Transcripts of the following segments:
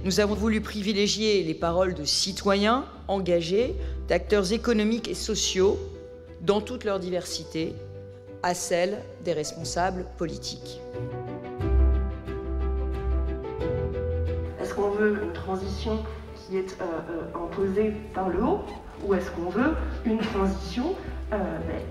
Nous avons voulu privilégier les paroles de citoyens engagés, d'acteurs économiques et sociaux, dans toute leur diversité, à celles des responsables politiques. Est-ce qu'on veut une transition qui est imposée par le haut, ou est-ce qu'on veut une transition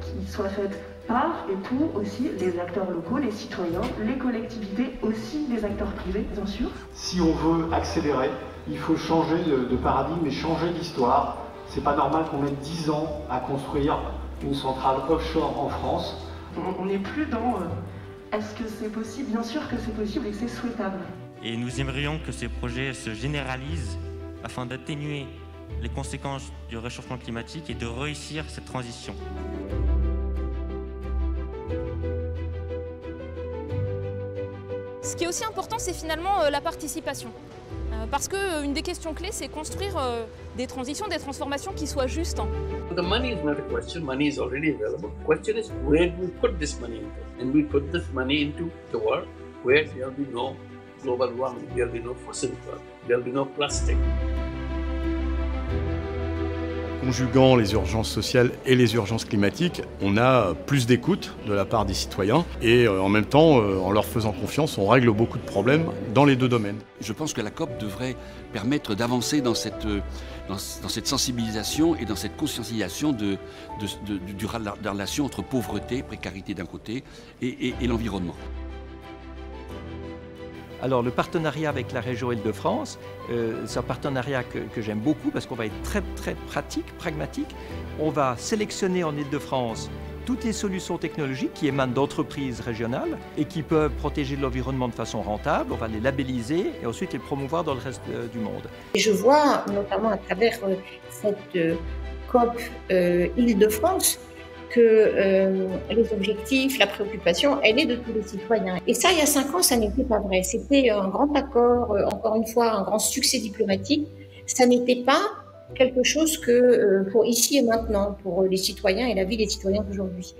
qui soit faite par et pour aussi les acteurs locaux, les citoyens, les collectivités, aussi les acteurs privés, bien sûr? Si on veut accélérer, il faut changer de paradigme et changer d'histoire. C'est pas normal qu'on mette 10 ans à construire une centrale offshore en France. On n'est plus dans est-ce que c'est possible? Bien sûr que c'est possible et que c'est souhaitable. Et nous aimerions que ces projets se généralisent afin d'atténuer les conséquences du réchauffement climatique et de réussir cette transition. Ce qui est aussi important, c'est finalement la participation. Parce qu'une des questions clés, c'est construire des transitions, des transformations qui soient justes. The money is not a question, money is already available. The question is where do we put this money into? And we put this money into the world where there will be no global warming, there will be no fossil fuel, there will be no plastic. Conjuguant les urgences sociales et les urgences climatiques, on a plus d'écoute de la part des citoyens et en même temps, en leur faisant confiance, on règle beaucoup de problèmes dans les deux domaines. Je pense que la COP devrait permettre d'avancer dans cette sensibilisation et dans cette conscientisation de la relation entre pauvreté, précarité d'un côté et l'environnement. Alors le partenariat avec la région Île-de-France, c'est un partenariat que j'aime beaucoup parce qu'on va être très pratique, pragmatique. On va sélectionner en Île-de-France toutes les solutions technologiques qui émanent d'entreprises régionales et qui peuvent protéger l'environnement de façon rentable. On va les labelliser et ensuite les promouvoir dans le reste du monde. Et je vois notamment à travers cette COP Île-de-France que les objectifs, la préoccupation, elle est de tous les citoyens. Et ça, il y a 5 ans, ça n'était pas vrai. C'était un grand accord, encore une fois, un grand succès diplomatique. Ça n'était pas quelque chose que pour ici et maintenant, pour les citoyens et la vie des citoyens d'aujourd'hui.